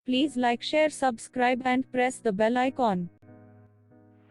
Please like, share, subscribe and press the bell icon.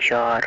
4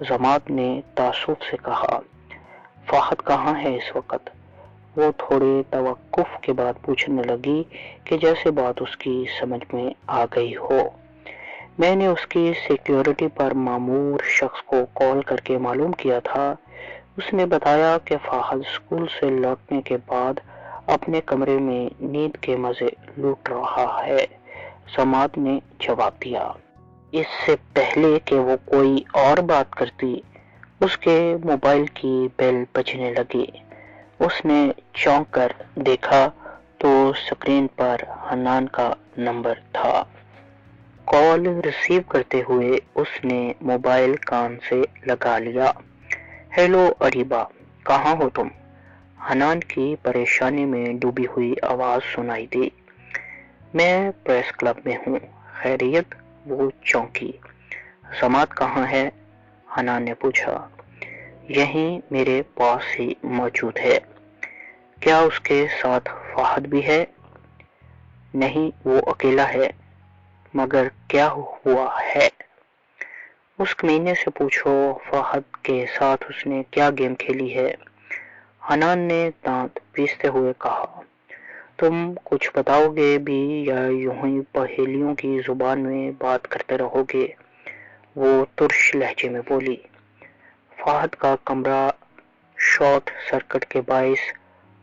جماعت نے تعصب سے کہا، فہد کہاں ہے اس وقت؟ وہ تھوڑے توقف کے بعد پوچھنے لگی کہ جیسے بات اس کی سمجھ میں آ گئی ہو۔ میں نے اس کی سیکیورٹی پر مامور شخص کو کال کر کے معلوم کیا تھا۔ اس نے بتایا کہ فہد اسکول سے لوٹنے کے بعد اپنے کمرے میں نیند کے مزے لوٹ رہا ہے، سماعت نے جواب دیا۔ اس سے پہلے کہ وہ کوئی اور بات کرتی، اس کے موبائل کی بیل بجنے لگی۔ اس نے چونک کر دیکھا تو اسکرین پر حنان کا نمبر تھا۔ کال ریسیو کرتے ہوئے اس نے موبائل کان سے لگا لیا۔ ہیلو اریبہ، کہاں ہو تم؟ حنان کی پریشانی میں ڈوبی ہوئی آواز سنائی دی۔ میں پریس کلب میں ہوں، خیریت؟ وہ چونکی۔ سماعت کہاں ہے؟ حنان نے پوچھا۔ یہیں میرے پاس ہی موجود ہے۔ کیا اس کے ساتھ فہد بھی ہے؟ نہیں، وہ اکیلا ہے۔ مگر کیا ہوا ہے؟ اس کمینے سے پوچھو فہد کے ساتھ اس نے کیا گیم کھیلی ہے؟ حنان نے دانت پیستے ہوئے کہا۔ تم کچھ بتاؤ گے بھی یا یوں ہی پہیلیوں کی زبان میں بات کرتے رہو گے؟ وہ ترش لہجے میں بولی۔ فہد کا کمرہ شارٹ سرکٹ کے باعث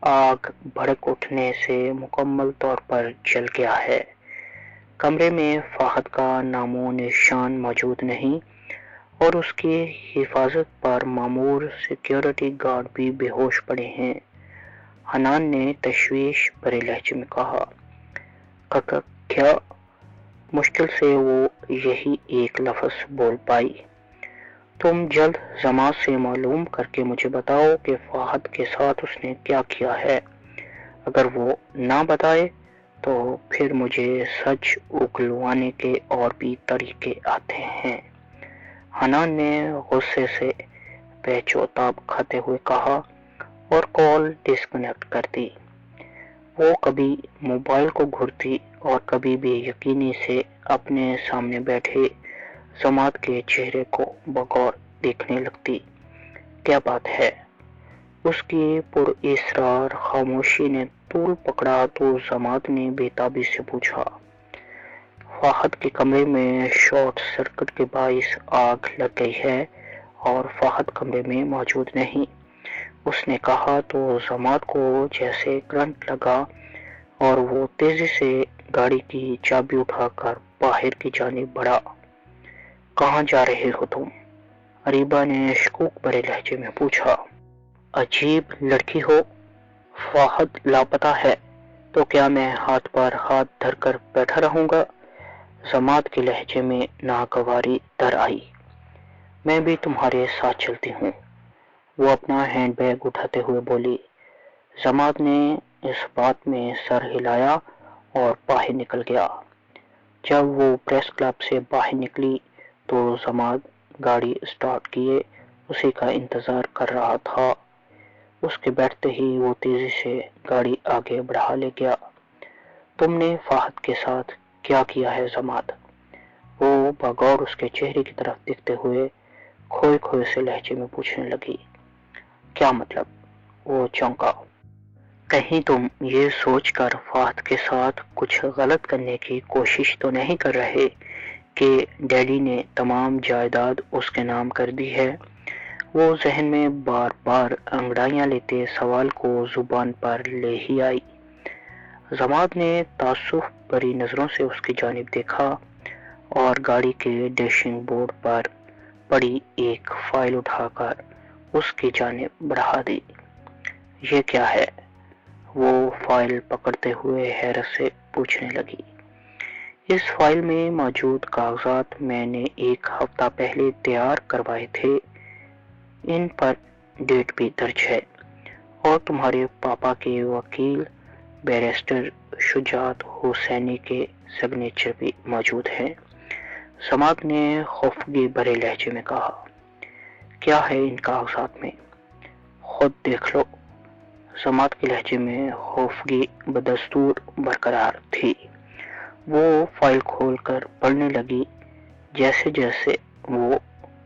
آگ بھڑک اٹھنے سے مکمل طور پر جل گیا ہے۔ کمرے میں فہد کا نام و نشان موجود نہیں اور اس کی حفاظت پر مامور سیکیورٹی گارڈ بھی بے ہوش پڑے ہیں، حنان نے تشویش بھرے لہجے میں کہا۔ کیا؟ مشکل سے وہ یہی ایک لفظ بول پائی۔ تم جلد جماعت سے معلوم کر کے مجھے بتاؤ کہ فہد کے ساتھ اس نے کیا کیا ہے۔ اگر وہ نہ بتائے تو پھر مجھے سچ اگلوانے کے اور بھی طریقے آتے ہیں، حنان نے غصے سے پیچ و تاب کھاتے ہوئے کہا اور کال ڈسکنیکٹ کر دی۔ وہ کبھی موبائل کو گھورتی اور کبھی بے یقینی سے اپنے سامنے بیٹھے جماعت کے چہرے کو بغور دیکھنے لگتی۔ کیا بات ہے؟ اس کی پر اسرار خاموشی نے طول پکڑا تو جماعت نے بے تابی سے پوچھا۔ فہد کے کمرے میں شارٹ سرکٹ کے باعث آگ لگ گئی ہے اور فہد کمرے میں موجود نہیں، اس نے کہا تو جماعت کو جیسے کرنٹ لگا اور وہ تیزی سے گاڑی کی چابی اٹھا کر باہر کی جانب بڑھا۔ کہاں جا رہے ہو تم؟ اریبہ نے شکوک بھرے لہجے میں پوچھا۔ عجیب لڑکی ہو، فہد لاپتہ ہے تو کیا میں ہاتھ پر ہاتھ دھر کر بیٹھا رہوں گا؟ جماعت کے لہجے میں ناگواری در آئی۔ میں بھی تمہارے ساتھ چلتی ہوں، وہ اپنا ہینڈ بیگ اٹھاتے ہوئے بولی۔ جماعت نے اس بات میں سر ہلایا اور باہر نکل گیا۔ جب وہ پریس کلب سے باہر نکلی تو جماعت گاڑی اسٹارٹ کیے اسی کا انتظار کر رہا تھا۔ اس کے بیٹھتے ہی وہ تیزی سے گاڑی آگے بڑھا لے گیا۔ تم نے فہد کے ساتھ کیا کیا ہے جماعت؟ وہ بغور اس کے چہرے کی طرف دیکھتے ہوئے کھوئے کھوئے سے لہجے میں پوچھنے لگی۔ کیا مطلب؟ وہ چونکا۔ کہیں تم یہ سوچ کر فہد کے ساتھ کچھ غلط کرنے کی کوشش تو نہیں کر رہے کہ ڈیڈی نے تمام جائیداد اس کے نام کر دی ہے؟ وہ ذہن میں بار بار انگڑائیاں لیتے سوال کو زبان پر لے ہی آئی۔ جماعت نے تعصب بھری نظروں سے اس کی جانب دیکھا اور گاڑی کے ڈیشنگ بورڈ پر پڑی ایک فائل اٹھا کر اس کی جانب بڑھا دی۔ یہ کیا ہے؟ وہ فائل پکڑتے ہوئے حیرت سے پوچھنے لگی۔ اس فائل میں موجود کاغذات میں نے ایک ہفتہ پہلے تیار کروائے تھے، ان پر ڈیٹ بھی درج ہے اور تمہارے پاپا کے وکیل بیرسٹر شجاعت حسینی کے سگنیچر بھی موجود ہیں، سماعت نے خفگی بھرے لہجے میں کہا۔ کیا ہے ان کاغذات میں؟ خود دیکھ لو۔ سماعت کے لہجے میں خفگی بدستور برقرار تھی۔ وہ فائل کھول کر پڑھنے لگی۔ جیسے جیسے وہ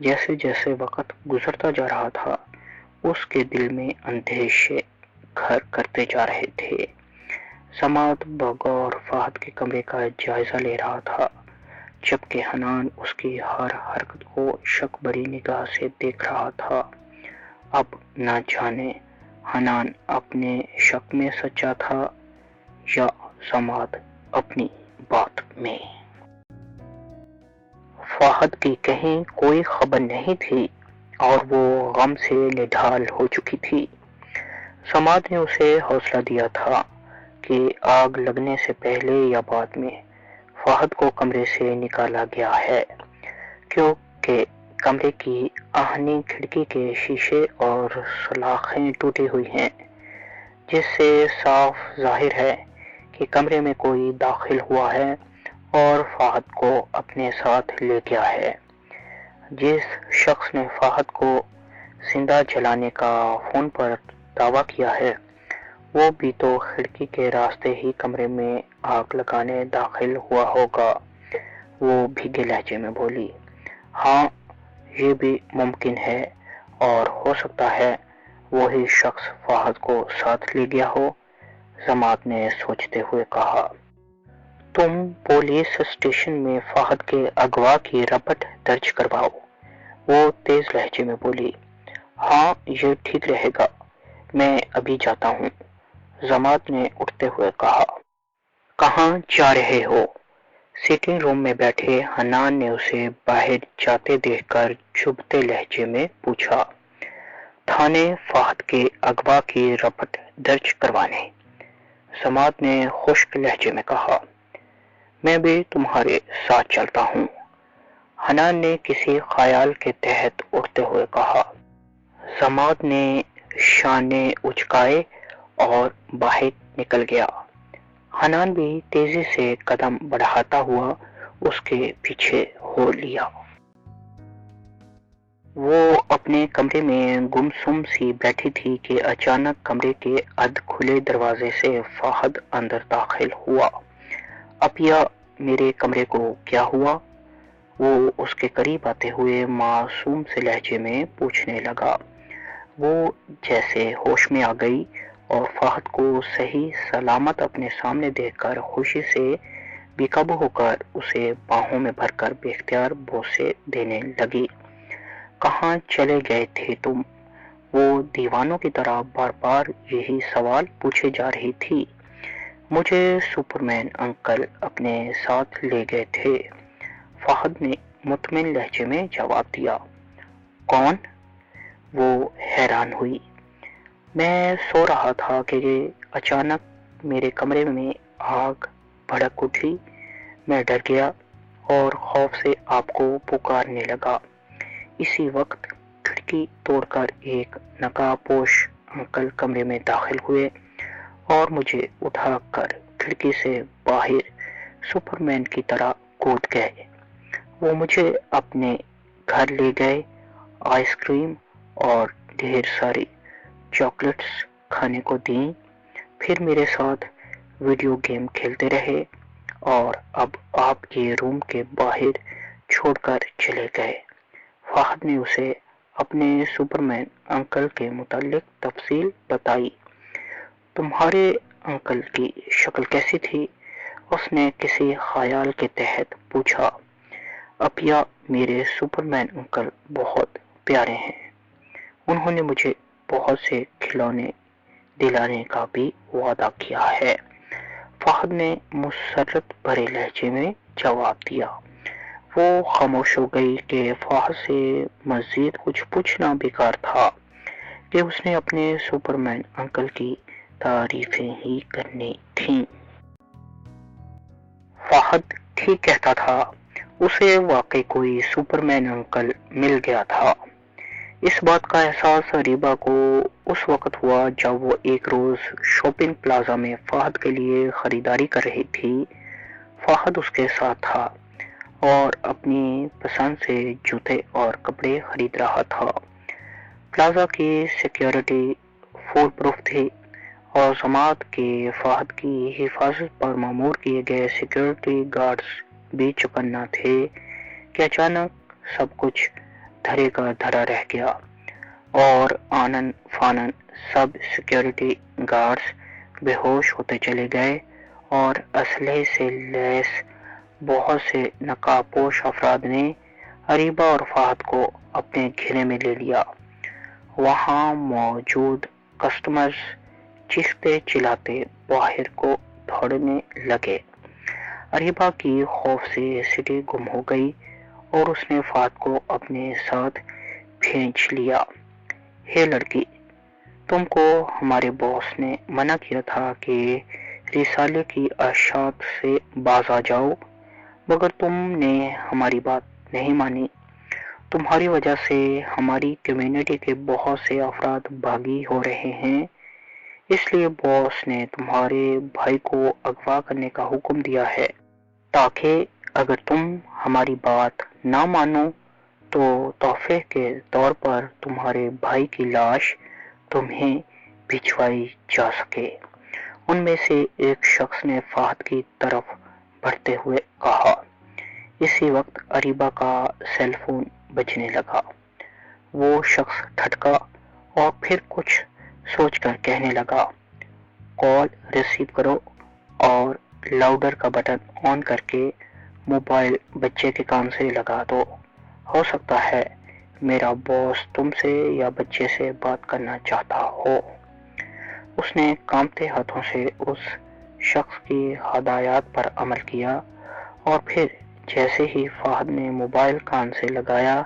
جیسے جیسے وقت گزرتا جا رہا تھا اس کے دل میں اندیشے گھر کرتے جا رہے تھے۔ سماعت بغور فہد کے کمرے کا جائزہ لے رہا تھا، جبکہ حنان اس کی ہر حرکت کو شک بھری نگاہ سے دیکھ رہا تھا۔ اب نہ جانے حنان اپنے شک میں سچا تھا یا سماعت اپنی بات میں۔ فہد کی کہیں کوئی خبر نہیں تھی اور وہ غم سے نڈھال ہو چکی تھی۔ سماعت نے اسے حوصلہ دیا تھا کہ آگ لگنے سے پہلے یا بعد میں فہد کو کمرے سے نکالا گیا ہے، کیونکہ کمرے کی آہنی کھڑکی کے شیشے اور سلاخیں ٹوٹی ہوئی ہیں، جس سے صاف ظاہر ہے کہ کمرے میں کوئی داخل ہوا ہے اور فہد کو اپنے ساتھ لے گیا ہے۔ جس شخص نے فہد کو زندہ جلانے کا فون پر دعویٰ کیا ہے وہ بھی تو کھڑکی کے راستے ہی کمرے میں آگ لگانے داخل ہوا ہوگا۔ وہ بھیگے لہجے میں بولی، ہاں یہ بھی ممکن ہے اور ہو سکتا ہے وہی شخص فہد کو ساتھ لے گیا ہو۔ سماعت نے سوچتے ہوئے کہا، تم پولیس اسٹیشن میں فہد کے اغوا کی رپٹ درج کرواؤ۔ وہ تیز لہجے میں بولی، ہاں یہ ٹھیک رہے گا، میں ابھی جاتا ہوں۔ سماعت نے اٹھتے ہوئے کہا، کہاں جا رہے ہو؟ سیٹنگ روم میں بیٹھے حنان نے اسے باہر جاتے دیکھ کر چبھتے لہجے میں پوچھا۔ تھانے فہد کے اغوا کی رپٹ درج کروانے۔ سماعت نے خشک لہجے میں کہا، میں بھی تمہارے ساتھ چلتا ہوں۔ حنان نے کسی خیال کے تحت اٹھتے ہوئے کہا۔ سماعت نے شانے اچکائے اور باہر نکل گیا۔ حنان بھی تیزی سے قدم بڑھاتا ہوا اس کے پیچھے ہو لیا۔ وہ اپنے کمرے میں گمسم سی بیٹھی تھی کہ اچانک کمرے کے ادھ کھلے دروازے سے فہد اندر داخل ہوا۔ اپیا میرے کمرے کو کیا ہوا؟ وہ اس کے قریب آتے ہوئے معصوم سے لہجے میں پوچھنے لگا۔ وہ جیسے ہوش میں آ گئی اور فہد کو صحیح سلامت اپنے سامنے دیکھ کر خوشی سے بے قابو ہو کر اسے باہوں میں بھر کر بے اختیار بوسے دینے لگی۔ کہاں چلے گئے تھے تم؟ وہ دیوانوں کی طرح بار بار یہی سوال پوچھے جا رہی تھی۔ مجھے سپرمین انکل اپنے ساتھ لے گئے تھے، فہد نے مطمئن لہجے میں جواب دیا۔ کون؟ وہ حیران ہوئی۔ میں سو رہا تھا کہ اچانک میرے کمرے میں آگ بھڑک اٹھی، میں ڈر گیا اور خوف سے آپ کو پکارنے لگا۔ اسی وقت کھڑکی توڑ کر ایک نقاب پوش انکل کمرے میں داخل ہوئے اور مجھے اٹھا کر کھڑکی سے باہر سپرمین کی طرح کود گئے۔ وہ مجھے اپنے گھر لے گئے، آئس کریم اور ڈھیر ساری چاکلیٹس کھانے کو دیں، پھر میرے ساتھ ویڈیو گیم کھیلتے رہے اور اب آپ کے روم کے باہر چھوڑ کر چلے گئے۔ فہد نے اسے اپنے سپرمین انکل کے متعلق تفصیل بتائی۔ تمہارے انکل کی شکل کیسی تھی؟ اس نے کسی خیال کے تحت پوچھا۔ اپیا میرے سپرمین انکل بہت پیارے ہیں، انہوں نے مجھے بہت سے کھلونے دلانے کا بھی وعدہ کیا ہے، فہد نے مسرت بھرے لہجے میں جواب دیا۔ وہ خاموش ہو گئی کہ فہد سے مزید کچھ پوچھنا بیکار تھا کہ اس نے اپنے سپرمین انکل کی تعریفیں ہی کرنی تھیں۔ فہد ٹھیک کہتا تھا، اسے واقعی کوئی سپرمین انکل مل گیا تھا۔ اس بات کا احساس ریبا کو اس وقت ہوا جب وہ ایک روز شاپنگ پلازا میں فہد کے لیے خریداری کر رہی تھی۔ فہد اس کے ساتھ تھا اور اپنی پسند سے جوتے اور کپڑے خرید رہا تھا۔ پلازا کی سیکیورٹی فول پروف تھی اور سماعت کے فہد کی حفاظت پر مامور کیے گئے سیکیورٹی گارڈز بھی چوکنا تھے کہ اچانک سب کچھ دھرے کا دھرا رہ گیا اور آنن فانن سب سیکیورٹی گارڈز بے ہوش ہوتے چلے گئے اور اسلحے سے لیس بہت سے نقابپوش افراد نے اریبہ اور فہد کو اپنے گھیرے میں لے لیا۔ وہاں موجود کسٹمرز چیختے چلاتے باہر کو دوڑنے لگے۔ اریبہ کی خوف سے سٹی گم ہو گئی اور اس نے فہد کو اپنے ساتھ کھینچ لیا۔ ہے لڑکی، تم کو ہمارے باس نے منع کیا تھا کہ رسالے کی اشاعت سے باز آ جاؤ، مگر تم نے ہماری بات نہیں مانی۔ تمہاری وجہ سے ہماری کمیونٹی کے بہت سے افراد باغی ہو رہے ہیں، اس لیے باس نے تمہارے بھائی کو اغوا کرنے کا حکم دیا ہے تاکہ اگر تم ہماری بات نہ مانو تو تحفے کے طور پر تمہارے بھائی کی لاش تمہیں بھجوائی جا سکے۔ ان میں سے ایک شخص نے فہد کی طرف بڑھتے ہوئے کہا۔ اسی وقت اریبہ کا سیل فون بجنے لگا۔ وہ شخص ٹھٹکا اور پھر کچھ سوچ کر کہنے لگا، کال ریسیو کرو اور لاؤڈر کا بٹن آن کر کے موبائل بچے کے کان سے لگا دو۔ ہو سکتا ہے میرا باس تم سے یا بچے سے بات کرنا چاہتا ہو۔ اس نے کانپتے ہاتھوں سے اس شخص کی ہدایات پر عمل کیا اور پھر جیسے ہی فہد نے موبائل کان سے لگایا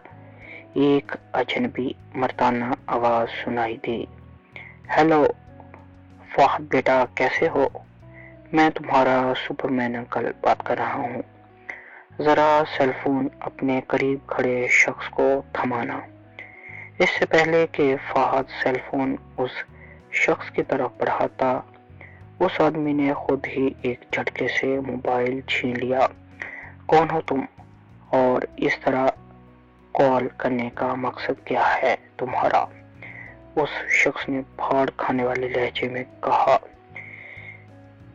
ایک اجنبی مردانہ آواز سنائی دی۔ ہیلو فہد بیٹا، کیسے ہو؟ میں تمہارا سپرمین انکل بات کر رہا ہوں۔ ذرا سیل فون اپنے قریب کھڑے شخص کو تھمانا۔ اس سے پہلے کہ فہد سیل فون اس شخص کی طرف بڑھاتا، اس آدمی نے خود ہی ایک جھٹکے سے موبائل چھین لیا۔ کون ہو تم اور اس طرح کال کرنے کا مقصد کیا ہے تمہارا؟ اس شخص نے پھاڑ کھانے والے لہجے میں کہا۔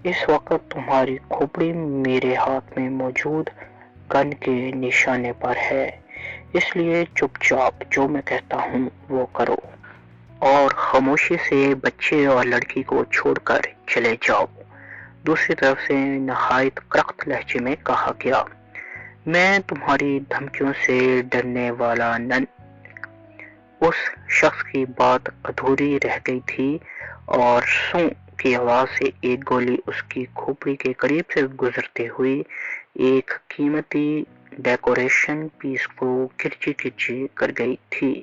اس وقت تمہاری کھوپڑی میرے ہاتھ میں موجود گن کے نشانے پر ہے، اس لیے چپ چاپ جو میں کہتا ہوں وہ کرو اور خاموشی سے بچے اور لڑکی کو چھوڑ کر چلے جاؤ۔ دوسری طرف سے نہایت کرخت لہجے میں کہا گیا، میں تمہاری دھمکیوں سے ڈرنے والا نن۔ اس شخص کی بات ادھوری رہ گئی تھی اور سوں کی آواز سے ایک گولی اس کی کھوپڑی کے قریب سے گزرتے ہوئی ایک قیمتی ڈیکوریشن پیس کو کرچی کرچی کر گئی تھی۔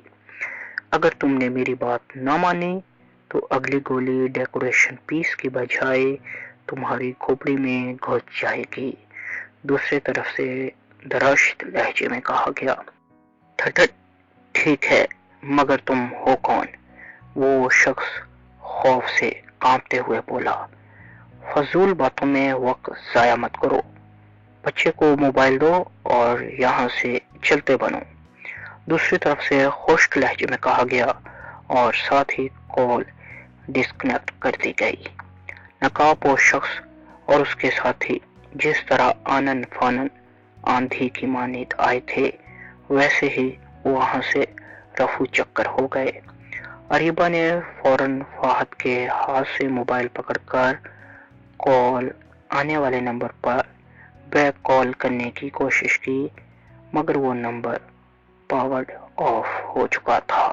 اگر تم نے میری بات نہ مانی تو اگلی گولی ڈیکوریشن پیس کی بجائے تمہاری کھوپڑی میں گھس جائے گی۔ دوسری طرف سے درشت لہجے میں کہا گیا، ٹھیک ہے، مگر تم ہو کون؟ وہ شخص خوف سے کانپتے ہوئے بولا، فضول باتوں میں وقت ضائع مت کرو، بچے کو موبائل دو اور یہاں سے چلتے بنو۔ دوسری طرف سے خشک لہجے میں کہا گیا اور ساتھ ہی کال ڈسکنیکٹ کر دی گئی۔ نقاب شخص اور اس کے ساتھی جس طرح آنن فانن آندھی کی مانند آئے تھے ویسے ہی وہاں سے رفو چکر ہو گئے۔ اریبہ نے فوراً فہد کے ہاتھ سے موبائل پکڑ کر کال آنے والے نمبر پر بیک کال کرنے کی کوشش کی، مگر وہ نمبر پاورڈ آف ہو چکا تھا۔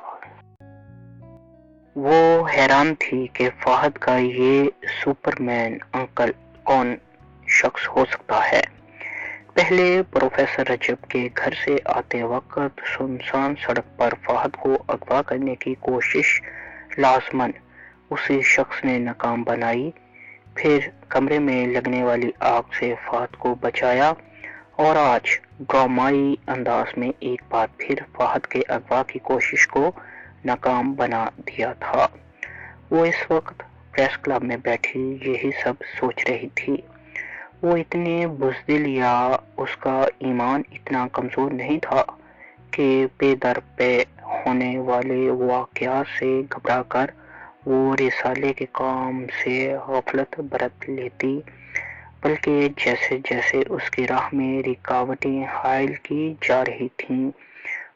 وہ حیران تھی کہ فہد کا یہ سپرمین انکل کون شخص ہو سکتا ہے۔ پہلے پروفیسر رجب کے گھر سے آتے وقت سنسان سڑک پر فہد کو اغوا کرنے کی کوشش لازماً اسی شخص نے ناکام بنائی، پھر کمرے میں لگنے والی آگ سے فہد کو بچایا اور آج ڈرامائی انداز میں ایک بار پھر فہد کے اغوا کی کوشش کو ناکام بنا دیا تھا۔ وہ اس وقت پریس کلب میں بیٹھی یہی سب سوچ رہی تھی۔ وہ اتنی بزدل یا اس کا ایمان اتنا کمزور نہیں تھا کہ پے در پے ہونے والے واقعات سے گھبرا کر وہ رسالے کے کام سے غفلت برت لیتی، بلکہ جیسے جیسے اس کی راہ میں رکاوٹیں حائل کی جا رہی تھیں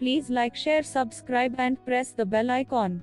Please like, share, subscribe and press the bell icon.